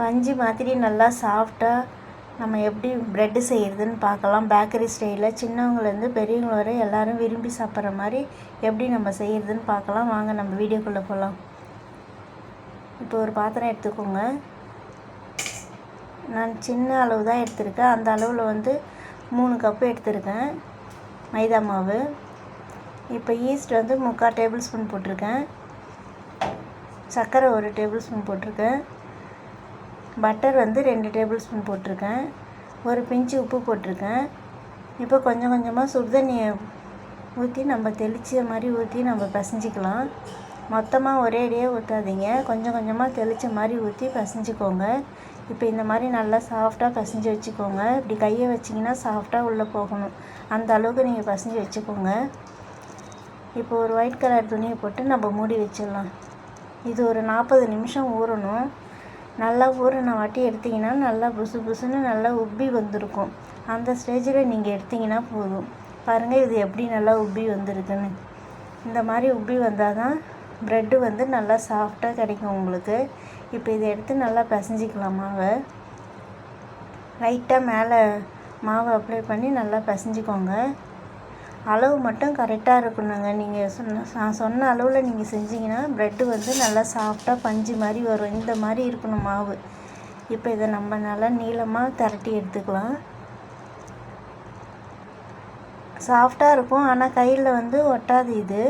பஞ்சு மாதிரி நல்லா சாஃப்டாக நம்ம எப்படி ப்ரெட்டு செய்கிறதுன்னு பார்க்கலாம். பேக்கரி ஸ்டைலில் சின்னவங்கலேருந்து பெரியவங்க வரை எல்லோரும் விரும்பி சாப்பிட்ற மாதிரி எப்படி நம்ம செய்கிறதுன்னு பார்க்கலாம். வாங்க நம்ம வீடியோக்குள்ளே போகலாம். இப்போ ஒரு பாத்திரம் எடுத்துக்கோங்க. நான் சின்ன அளவு தான் எடுத்திருக்கேன். அந்த அளவில் 3 கப்பு எடுத்திருக்கேன் மைதா மாவு. இப்போ ஈஸ்ட் 3/4 டேபிள் ஸ்பூன் போட்டிருக்கேன். சர்க்கரை 1 டேபிள் ஸ்பூன் போட்டிருக்கேன். பட்டர் 2 டேபிள் ஸ்பூன் போட்டிருக்கேன். ஒரு பிஞ்சு உப்பு போட்டிருக்கேன். இப்போ கொஞ்சம் கொஞ்சமாக சுடுதண்ணியை ஊற்றி நம்ம தெளித்த மாதிரி ஊற்றி நம்ம பிசைஞ்சிக்கலாம். மொத்தமாக ஒரேடியாக ஊற்றாதீங்க, கொஞ்சம் கொஞ்சமாக தெளித்த மாதிரி ஊற்றி பிசைஞ்சிக்கோங்க. இப்போ இந்த மாதிரி நல்லா சாஃப்டாக பிசைஞ்சு வச்சுக்கோங்க. இப்படி கையை வச்சிங்கன்னா சாஃப்டாக உள்ளே போகணும், அந்த அளவுக்கு நீங்கள் பிசைஞ்சு வச்சுக்கோங்க. இப்போ ஒரு ஒயிட் கலர் துணியை போட்டு நம்ம மூடி வச்சிடலாம். இது ஒரு 40 நிமிஷம் ஊறணும். நல்லா ஊறின வாட்டி எடுத்திங்கன்னா நல்லா புசு புசுன்னு நல்லா உப்பி வந்திருக்கும். அந்த ஸ்டேஜில் நீங்கள் எடுத்திங்கன்னா போதும். பாருங்கள் இது எப்படி நல்லா உப்பி வந்திருக்குன்னு. இந்த மாதிரி உப்பி வந்தால் தான் ப்ரெட்டு நல்லா சாஃப்டாக கிடைக்கும் உங்களுக்கு. இப்போ இதை எடுத்து நல்லா பிசைஞ்சிக்கலாம். மாவை லைட்டாக மேலே மாவை அப்ளை பண்ணி நல்லா பிசைஞ்சிக்கோங்க. அளவு மட்டும் கரெக்டாக இருக்கணுங்க. நீங்கள் நான் சொன்ன அளவில் நீங்கள் செஞ்சிங்கன்னா ப்ரெட்டு நல்லா சாஃப்டாக பஞ்சு மாதிரி வரும். இந்த மாதிரி இருக்கணும் மாவு. இப்போ இதை நம்ம நல்லா நீளமாக திரட்டி எடுத்துக்கலாம். சாஃப்டாக இருக்கும், ஆனால் கையில் ஒட்டாது. இது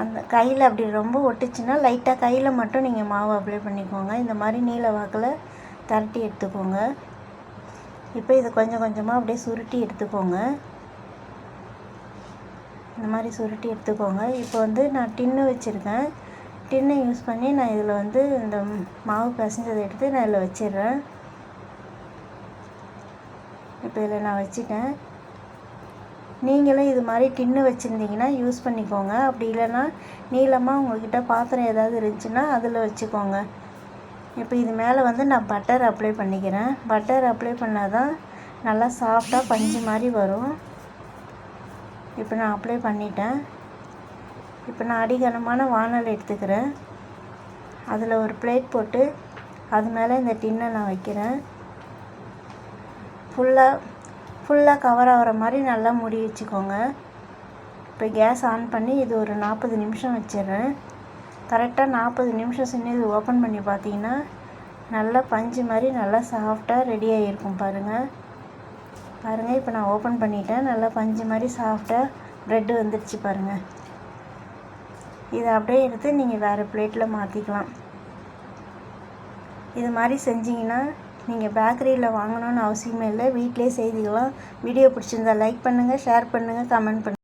அந்த கையில் அப்படி ரொம்ப ஒட்டுச்சுன்னா லைட்டாக கையில் மட்டும் நீங்கள் மாவு அப்ளை பண்ணிக்கோங்க. இந்த மாதிரி நீல வாக்கில் திரட்டி எடுத்துக்கோங்க. இப்போ இதை கொஞ்சம் கொஞ்சமாக அப்படியே சுருட்டி எடுத்துக்கோங்க. இந்த மாதிரி சுருட்டி எடுத்துக்கோங்க. இப்போ நான் டின்னு வச்சுருக்கேன். டின்னை யூஸ் பண்ணி நான் இதில் இந்த மாவு பிசைஞ்சதை எடுத்து நான் இதில் வச்சிடுறேன். இப்போ இதில் நான் வச்சுட்டேன். நீங்களும் இது மாதிரி டின்னு வச்சுருந்தீங்கன்னா யூஸ் பண்ணிக்கோங்க. அப்படி இல்லைன்னா நீளமாக உங்கள்கிட்ட பாத்திரம் ஏதாவது இருந்துச்சுன்னா அதில் வச்சுக்கோங்க. இப்போ இது மேலே நான் பட்டர் அப்ளை பண்ணிக்கிறேன். பட்டர் அப்ளை பண்ணால் தான் நல்லா சாஃப்டாக பஞ்சு மாதிரி வரும். இப்போ நான் அப்ளை பண்ணிட்டேன். இப்போ நான் அடிகனமான வானல் எடுத்துக்கிறேன். அதில் ஒரு பிளேட் போட்டு அது மேலே இந்த டின்னை நான் வைக்கிறேன். ஃபுல்லாக கவர் ஆகிற மாதிரி நல்லா மூடி வச்சுக்கோங்க. இப்போ கேஸ் ஆன் பண்ணி இது ஒரு 40 நிமிஷம் வச்சிடுறேன். கரெக்டாக 40 நிமிஷம் செஞ்சு இது ஓப்பன் பண்ணி பார்த்தீங்கன்னா நல்லா பஞ்சு மாதிரி நல்லா சாஃப்டாக ரெடி ஆகிருக்கும். பாருங்கள் இப்போ நான் ஓப்பன் பண்ணிட்டேன். நல்லா பஞ்சு மாதிரி சாஃப்டாக ப்ரெட்டு வந்துடுச்சு பாருங்கள். இதை அப்படியே எடுத்து நீங்கள் வேறு பிளேட்டில் மாற்றிக்கலாம். இது மாதிரி செஞ்சிங்கன்னா நீங்கள் பேக்கரியில் வாங்கணுன்னு அவசியமே இல்லை, வீட்டிலே செய்துக்கலாம். வீடியோ பிடிச்சிருந்தா லைக் பண்ணுங்கள், ஷேர் பண்ணுங்கள், கமெண்ட் பண்ணுங்கள்.